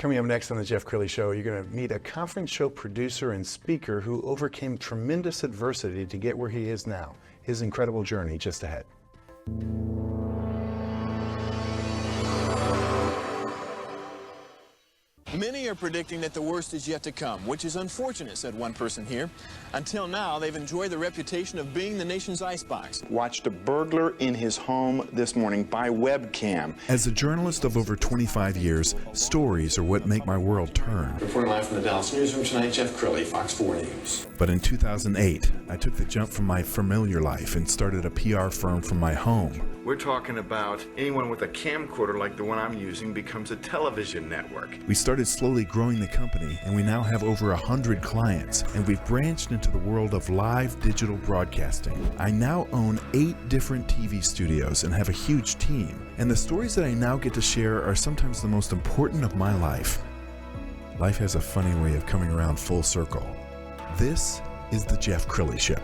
Coming up next on the Jeff Crilley Show, you're going to meet a conference show producer and speaker who overcame tremendous adversity to get where he is now. His incredible journey just ahead. Many are predicting that the worst is yet to come, which is unfortunate, said one person here. Until now, they've enjoyed the reputation of being the nation's icebox. Watched a burglar in his home this morning by webcam. As a journalist of over 25 years, stories are what make my world turn. Reporting live from the Dallas newsroom tonight, Jeff Crilley, Fox 4 News. But in 2008, I took the jump from my familiar life and started a PR firm from my home. We're talking about anyone with a camcorder like the one I'm using becomes a television network. We started slowly growing the company, and we now have over 100 clients, and we've branched into the world of live digital broadcasting. I now own 8 different TV studios and have a huge team, and the stories that I now get to share are sometimes the most important of my life. Life has a funny way of coming around full circle. This is the Jeff Crilley Show.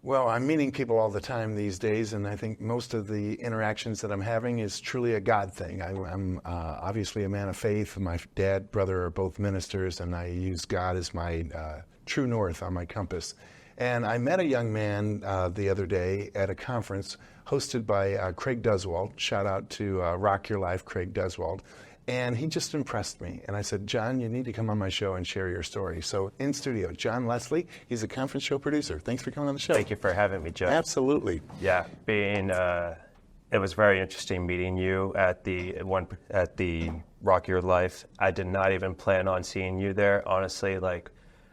Well, I'm meeting people all the time these days, and I think most of the interactions that I'm having is truly a God thing. I'm obviously a man of faith. My dad, brother are both ministers, and I use God as my true north on my compass. And I met a young man the other day at a conference hosted by Craig Duswalt. Shout out to Rock Your Life, Craig Duswalt. And he just impressed me. And I said, John, you need to come on my show and share your story. So in studio, John Leslie, he's a conference show producer. Thanks for coming on the show. Thank you for having me, Jeff. Absolutely. Yeah, it was very interesting meeting you at the Rock Your Life. I did not even plan on seeing you there. Honestly, I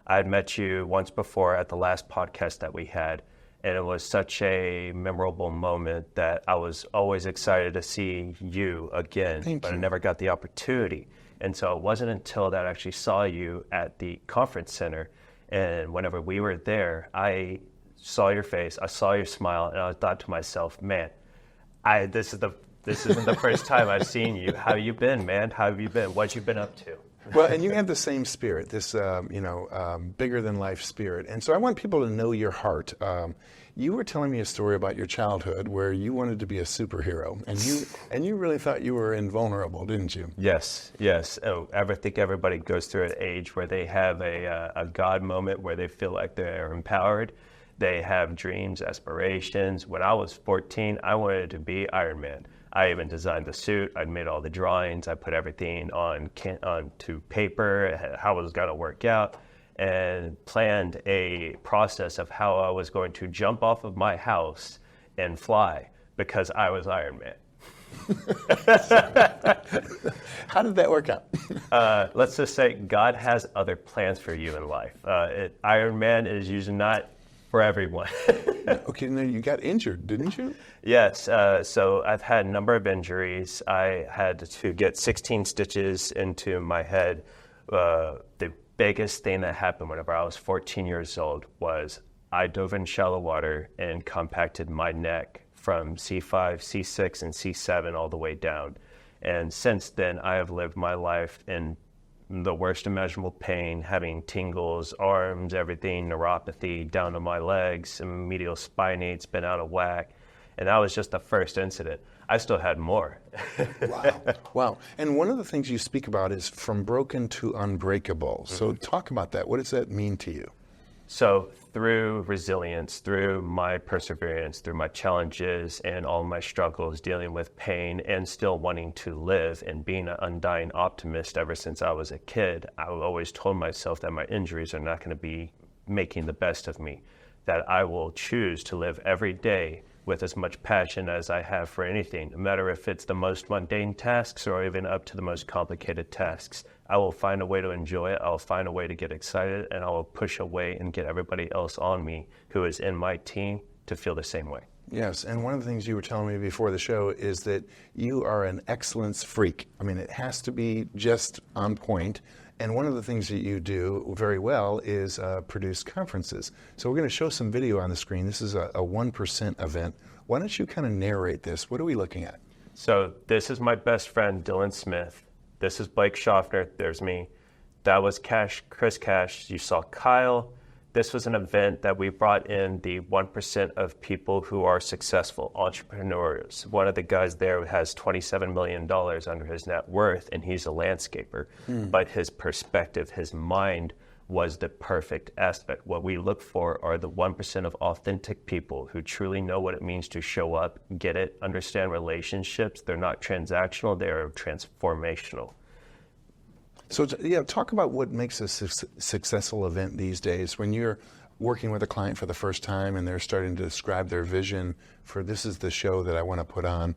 had met you once before at the last podcast that we had. And it was such a memorable moment that I was always excited to see you again, but I never got the opportunity. And so it wasn't until that I actually saw you at the conference center. And whenever we were there, I saw your face, I saw your smile, and I thought to myself, man, this isn't the first time I've seen you. How you been, man? How have you been? What you been up to? Well, and you have the same spirit, this bigger than life spirit. And so I want people to know your heart. You were telling me a story about your childhood where you wanted to be a superhero, and you really thought you were invulnerable, didn't you? Yes. Oh, I think everybody goes through an age where they have a God moment where they feel like they're empowered. They have dreams, aspirations. When I was 14, I wanted to be Iron Man. I even designed the suit. I'd made all the drawings. I put everything onto paper, how it was going to work out, and planned a process of how I was going to jump off of my house and fly because I was Iron Man. How did that work out? Let's just say God has other plans for you in life. Iron Man is usually not for everyone. Okay, now you got injured, didn't you? Yes, so I've had a number of injuries. I had to get 16 stitches into my head. The biggest thing that happened whenever I was 14 years old was I dove in shallow water and compacted my neck from C5, C6, and C7 all the way down. And since then, I have lived my life in the worst imaginable pain, having tingles, arms, everything, neuropathy down to my legs, and medial spinate's been out of whack. And that was just the first incident. I still had more. Wow. And one of the things you speak about is from broken to unbreakable. So talk about that. What does that mean to you? So through resilience, through my perseverance, through my challenges and all my struggles dealing with pain and still wanting to live and being an undying optimist ever since I was a kid, I always told myself that my injuries are not going to be making the best of me, that I will choose to live every day with as much passion as I have for anything, no matter if it's the most mundane tasks or even up to the most complicated tasks. I will find a way to enjoy it, I'll find a way to get excited, and I will push away and get everybody else on me who is in my team to feel the same way. Yes, and one of the things you were telling me before the show is that you are an excellence freak. I mean, it has to be just on point. And one of the things that you do very well is produce conferences. So we're going to show some video on the screen. This is a 1% event. Why don't you kind of narrate this? What are we looking at? So this is my best friend, Dylan Smith. This is Blake Schaffner. There's me. That was Chris Cash. You saw Kyle. This was an event that we brought in the 1% of people who are successful, entrepreneurs. One of the guys there has $27 million under his net worth, and he's a landscaper. But his perspective, his mind was the perfect aspect. What we look for are the 1% of authentic people who truly know what it means to show up, get it, understand relationships. They're not transactional, they're transformational. So, talk about what makes a successful event these days. When you're working with a client for the first time and they're starting to describe their vision for this is the show that I want to put on,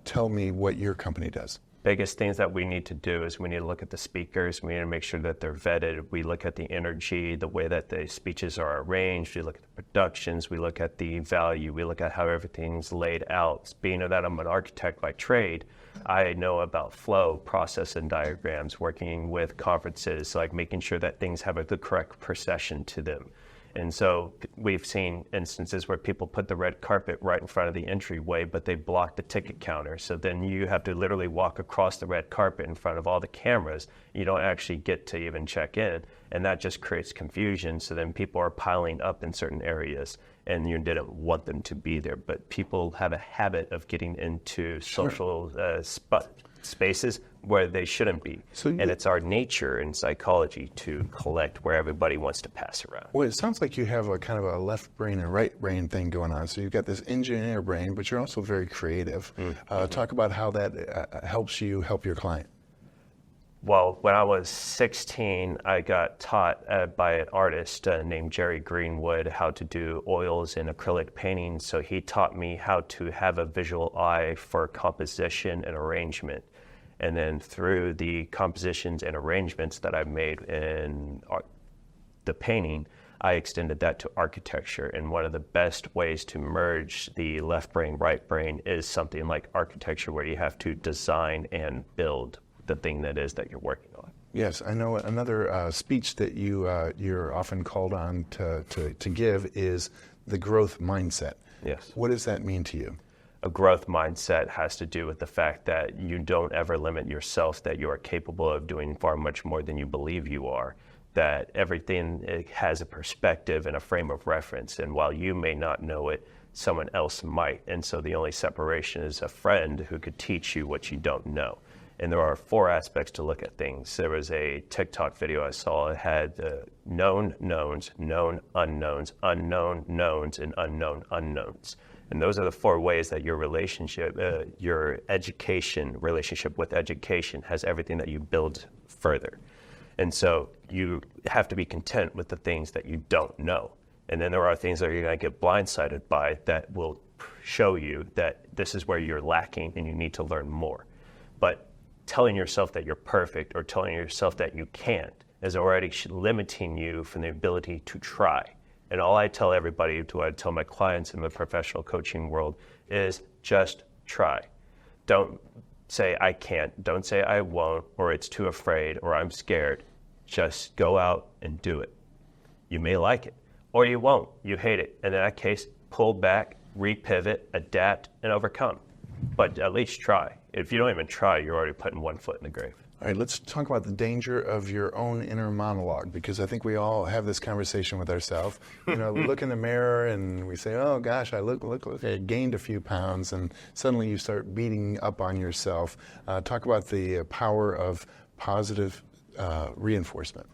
tell me what your company does. Biggest things that we need to do is we need to look at the speakers. We need to make sure that they're vetted. We look at the energy, the way that the speeches are arranged. We look at the productions. We look at the value. We look at how everything's laid out. Being that I'm an architect by trade, I know about flow, process, and diagrams, working with conferences, like making sure that things have the correct procession to them. And so we've seen instances where people put the red carpet right in front of the entryway, but they block the ticket counter. So then you have to literally walk across the red carpet in front of all the cameras. You don't actually get to even check in. And that just creates confusion. So then people are piling up in certain areas and you didn't want them to be there. But people have a habit of getting into social spaces where they shouldn't be. And it's our nature and psychology to collect where everybody wants to pass around. Well, it sounds like you have a kind of a left brain and right brain thing going on. So you've got this engineer brain, but you're also very creative. Talk about how that helps you help your client. Well, when I was 16, I got taught by an artist named Jerry Greenwood how to do oils and acrylic painting. So he taught me how to have a visual eye for composition and arrangement. And then through the compositions and arrangements that I've made in the painting, I extended that to architecture. And one of the best ways to merge the left brain, right brain is something like architecture, where you have to design and build the thing that is that you're working on. Yes, I know another speech that you're often called on to give is the growth mindset. Yes. What does that mean to you? A growth mindset has to do with the fact that you don't ever limit yourself, that you are capable of doing far much more than you believe you are, that everything has a perspective and a frame of reference, and while you may not know it, someone else might. And so the only separation is a friend who could teach you what you don't know. And there are 4 aspects to look at things. There was a TikTok video I saw. It had known knowns, known unknowns, unknown knowns, and unknown unknowns. And those are the 4 ways that your relationship, your education, relationship with education has everything that you build further. And so you have to be content with the things that you don't know. And then there are things that you're going to get blindsided by that will show you that this is where you're lacking and you need to learn more. But telling yourself that you're perfect or telling yourself that you can't is already limiting you from the ability to try. And all I tell everybody, I tell my clients in the professional coaching world, is just try. Don't say I can't, don't say I won't, or it's too afraid, or I'm scared. Just go out and do it. You may like it, or you won't. You hate it. And in that case, pull back, repivot, adapt, and overcome. But at least try. If you don't even try, you're already putting one foot in the grave. All right, let's talk about the danger of your own inner monologue, because I think we all have this conversation with ourselves. You know, we look in the mirror and we say, oh gosh, I look, I gained a few pounds, and suddenly you start beating up on yourself. Talk about the power of positive reinforcement.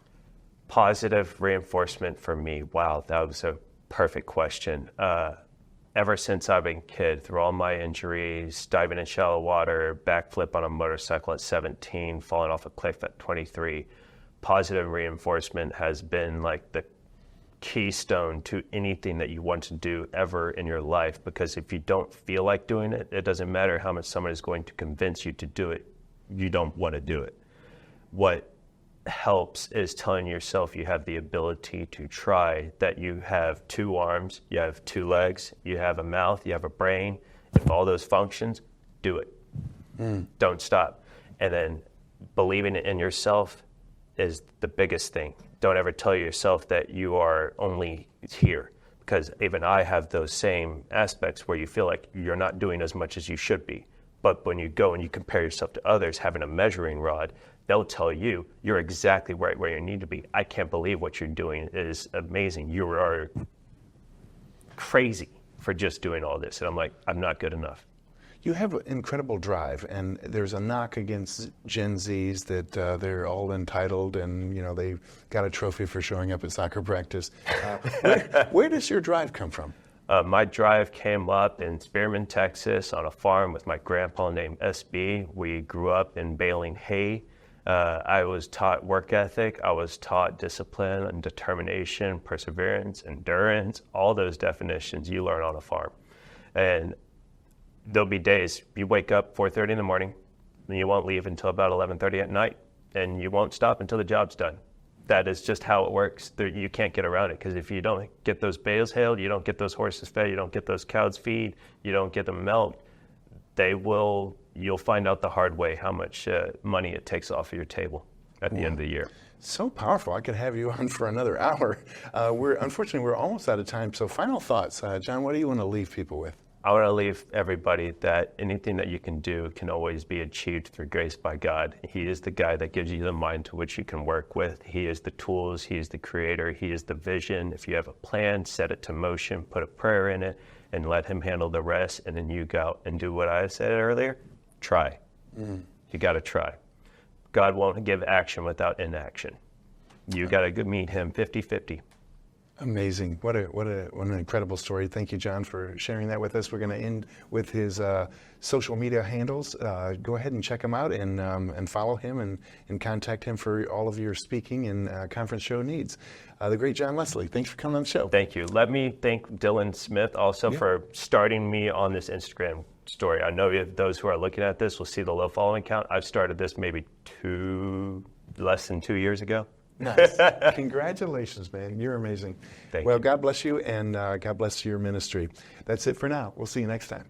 Positive reinforcement for me, wow, that was a perfect question. Ever since I've been a kid, through all my injuries, diving in shallow water, backflip on a motorcycle at 17, falling off a cliff at 23, positive reinforcement has been like the keystone to anything that you want to do ever in your life. Because if you don't feel like doing it, it doesn't matter how much someone is going to convince you to do it. You don't want to do it. What helps is telling yourself you have the ability to try, that you have 2 arms, you have 2 legs, you have a mouth, you have a brain. If all those functions, do it. Don't stop. And then believing in yourself is the biggest thing. Don't ever tell yourself that you are only here, because even I have those same aspects where you feel like you're not doing as much as you should be. But when you go and you compare yourself to others, having a measuring rod, they'll tell you, you're exactly right where you need to be. I can't believe what you're doing is amazing. You are crazy for just doing all this. And I'm like, I'm not good enough. You have an incredible drive, and there's a knock against Gen Zs that they're all entitled, and they got a trophy for showing up at soccer practice. Where does your drive come from? My drive came up in Spearman, Texas, on a farm with my grandpa named SB. We grew up in baling hay. I was taught work ethic. I was taught discipline and determination, perseverance, endurance, all those definitions you learn on a farm. And there'll be days you wake up 4:30 in the morning, and you won't leave until about 11:30 at night, and you won't stop until the job's done. That is just how it works. You can't get around it, because if you don't get those bales hailed, you don't get those horses fed, you don't get those cows feed, you don't get them milked, you'll find out the hard way how much money it takes off of your table at the end of the year. So powerful. I could have you on for another hour. Unfortunately, we're almost out of time. So final thoughts. John, what do you want to leave people with? I want to leave everybody that anything that you can do can always be achieved through grace by God. He is the guy that gives you the mind to which you can work with. He is the tools. He is the creator. He is the vision. If you have a plan, set it to motion, put a prayer in it, and let him handle the rest. And then you go out and do what I said earlier. Try. You got to try. God won't give action without inaction. You got to meet him 50-50. Amazing. What an incredible story. Thank you, John, for sharing that with us. We're going to end with his social media handles. Go ahead and check him out and follow him and contact him for all of your speaking and conference show needs. The great John Leslie, thanks for coming on the show. Thank you. Let me thank Dylan Smith also for starting me on this Instagram story. I know those who are looking at this will see the low following count. I've started this maybe less than 2 years ago. Nice. Congratulations, man. You're amazing. Thank you. you. God bless you, and God bless your ministry. That's it for now. We'll see you next time.